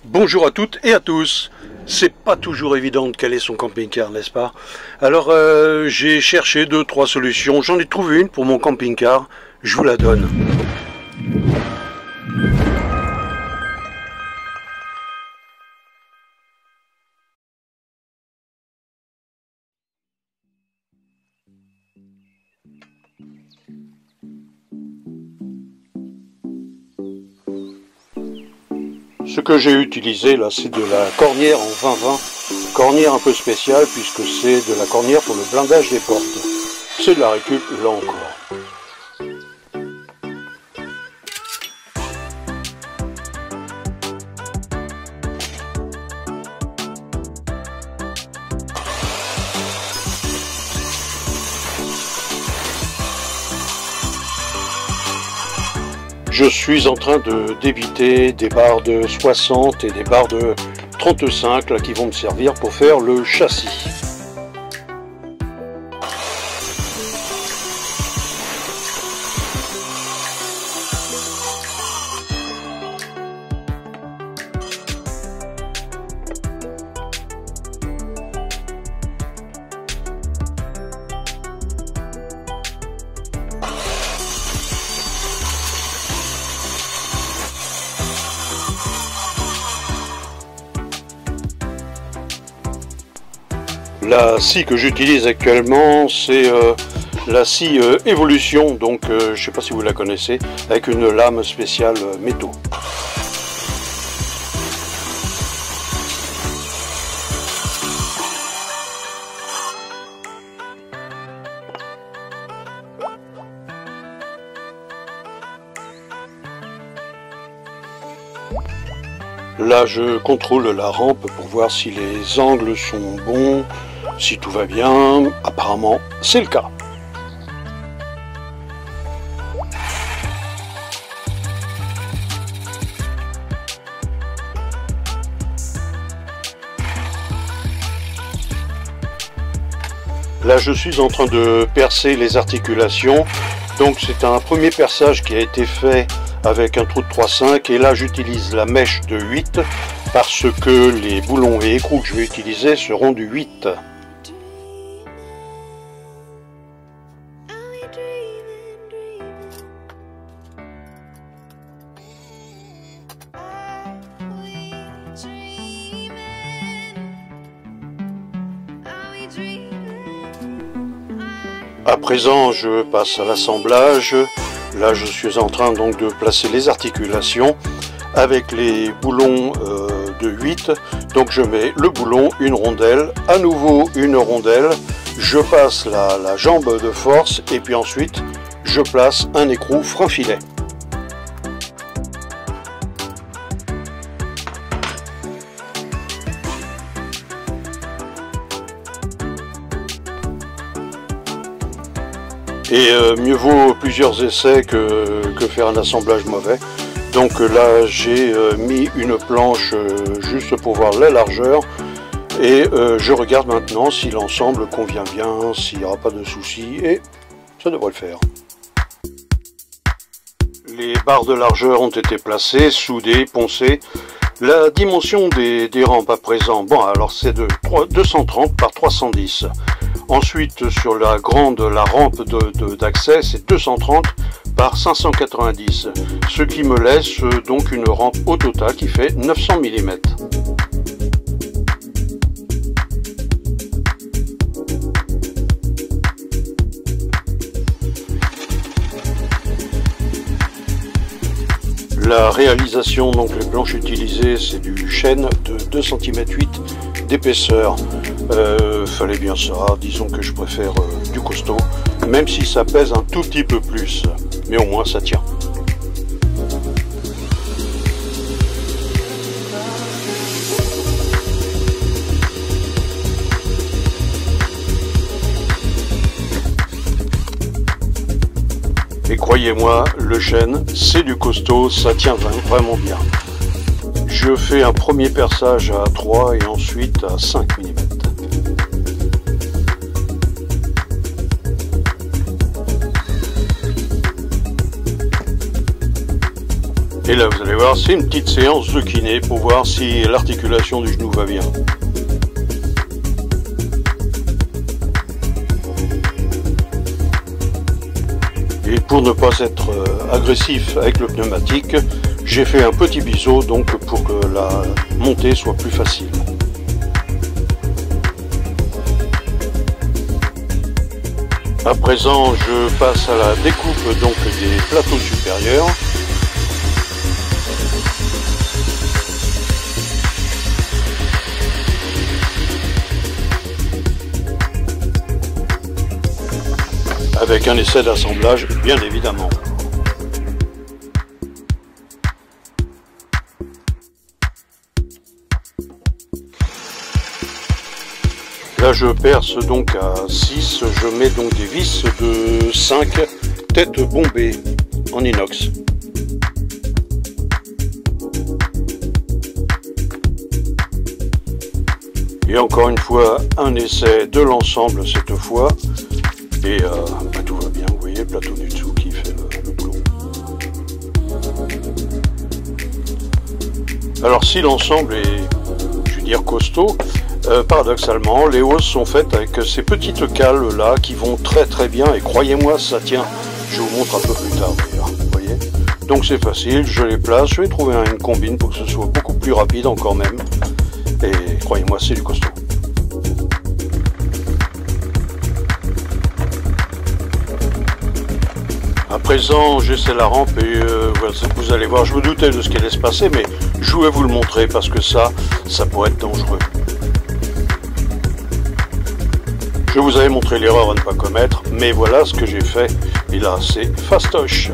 Bonjour à toutes et à tous. C'est pas toujours évident de caler son camping-car, n'est-ce pas? Alors j'ai cherché 2-3 solutions, j'en ai trouvé une pour mon camping-car, je vous la donne. Ce que j'ai utilisé là, c'est de la cornière en 20-20, cornière un peu spéciale puisque c'est de la cornière pour le blindage des portes. C'est de la récup là encore. Je suis en train de débiter des barres de 60 et des barres de 35 là, qui vont me servir pour faire le châssis. La scie que j'utilise actuellement, c'est la scie Evolution, donc je ne sais pas si vous la connaissez, avec une lame spéciale métaux. Là, je contrôle la rampe pour voir si les angles sont bons, si tout va bien. Apparemment, c'est le cas. Là, je suis en train de percer les articulations. Donc, c'est un premier perçage qui a été fait avec un trou de 3,5 et là j'utilise la mèche de 8 parce que les boulons et écrous que je vais utiliser seront du 8. À présent je passe à l'assemblage. Là, je suis en train donc de placer les articulations avec les boulons de 8. Donc, je mets le boulon, une rondelle, à nouveau une rondelle. Je passe la jambe de force et puis ensuite, je place un écrou frein filet. Et mieux vaut plusieurs essais que faire un assemblage mauvais. Donc là j'ai mis une planche juste pour voir la largeur. Et je regarde maintenant si l'ensemble convient bien, s'il n'y aura pas de soucis. Et ça devrait le faire. Les barres de largeur ont été placées, soudées, poncées. La dimension des rampes à présent, bon alors c'est de 230 par 310. Ensuite, sur la rampe d'accès, c'est 230 par 590, ce qui me laisse donc une rampe au total qui fait 900 mm. La réalisation, donc les planches utilisées, c'est du chêne de 2 cm 8 d'épaisseur. Fallait bien ça, disons que je préfère du costaud, même si ça pèse un tout petit peu plus, mais au moins ça tient. Et croyez-moi, le chêne, c'est du costaud, ça tient vraiment bien. Je fais un premier perçage à 3 et ensuite à 5 mm. Et là vous allez voir, c'est une petite séance de kiné pour voir si l'articulation du genou va bien. Et pour ne pas être agressif avec le pneumatique, j'ai fait un petit biseau donc pour que la montée soit plus facile. À présent, je passe à la découpe donc des plateaux supérieurs. Avec un essai d'assemblage, bien évidemment. Là je perce donc à 6, je mets donc des vis de 5 têtes bombées en inox. Et encore une fois, un essai de l'ensemble cette fois. Et tout va bien, vous voyez le plateau du dessous qui fait le boulot. Alors si l'ensemble est, je veux dire, costaud, paradoxalement, les hausses sont faites avec ces petites cales là qui vont très bien et croyez-moi ça tient. Je vous montre un peu plus tard d'ailleurs, vous voyez. Donc c'est facile, je les place, je vais trouver une combine pour que ce soit beaucoup plus rapide encore même. Et croyez-moi c'est du costaud. À présent, j'essaie la rampe et vous allez voir, je me doutais de ce qui allait se passer, mais je voulais vous le montrer parce que ça pourrait être dangereux. Je vous avais montré l'erreur à ne pas commettre, mais voilà ce que j'ai fait, et là c'est fastoche.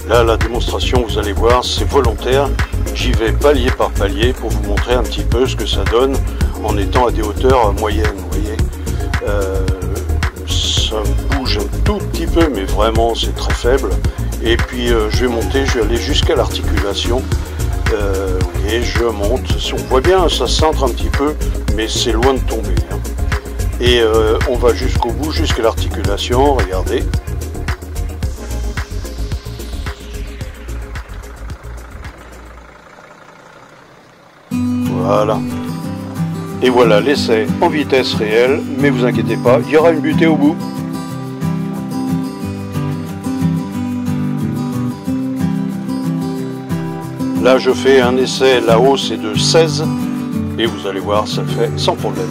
Là, la démonstration, vous allez voir, c'est volontaire, j'y vais palier par palier pour vous montrer un petit peu ce que ça donne en étant à des hauteurs moyennes, vous voyez. Ça bouge un tout petit peu, mais vraiment c'est très faible. Et puis je vais monter, je vais aller jusqu'à l'articulation. Vous voyez, je monte. On voit bien, ça centre un petit peu, mais c'est loin de tomber. Hein. Et on va jusqu'au bout, jusqu'à l'articulation. Regardez. Voilà. Et voilà l'essai en vitesse réelle, mais vous inquiétez pas, il y aura une butée au bout. Là je fais un essai, la hausse est de 16, et vous allez voir, ça le fait sans problème.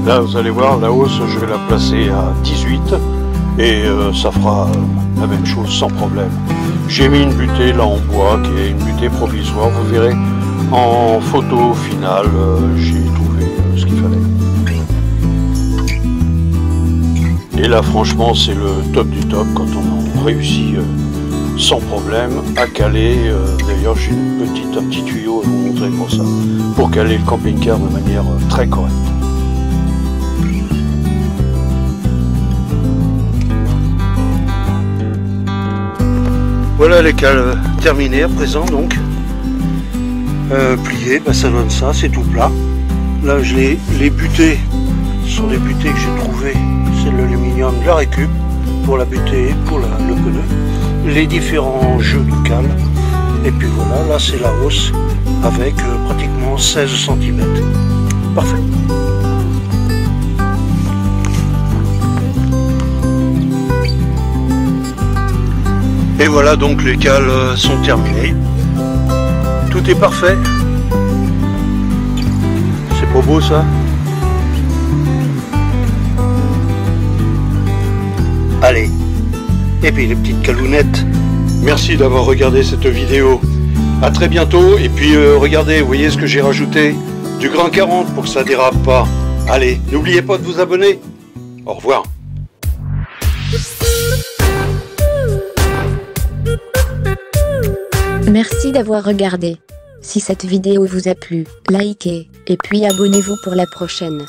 Là vous allez voir, la hausse je vais la placer à 18 et ça fera la même chose sans problème. J'ai mis une butée là en bois qui est une butée provisoire, vous verrez en photo finale j'ai trouvé ce qu'il fallait. Et là franchement c'est le top du top quand on réussit sans problème à caler, d'ailleurs j'ai un petit tuyau à vous montrer pour ça, pour caler le camping-car de manière très correcte. Voilà les cales terminées à présent donc. Pliées, ben ça donne ça, c'est tout plat. Là les butées sont des butées que j'ai trouvées, c'est de l'aluminium de la récup pour la butée, pour le pneu. Les différents jeux de cales. Et puis voilà, là c'est la hausse avec pratiquement 16 cm. Parfait. Et voilà donc les cales sont terminées. Tout est parfait. C'est pas beau ça? Allez. Et puis les petites calounettes. Merci d'avoir regardé cette vidéo. À très bientôt. Et puis regardez, vous voyez ce que j'ai rajouté? Du grain 40 pour que ça dérape pas. Allez, n'oubliez pas de vous abonner. Au revoir. Merci d'avoir regardé. Si cette vidéo vous a plu, likez, et puis abonnez-vous pour la prochaine.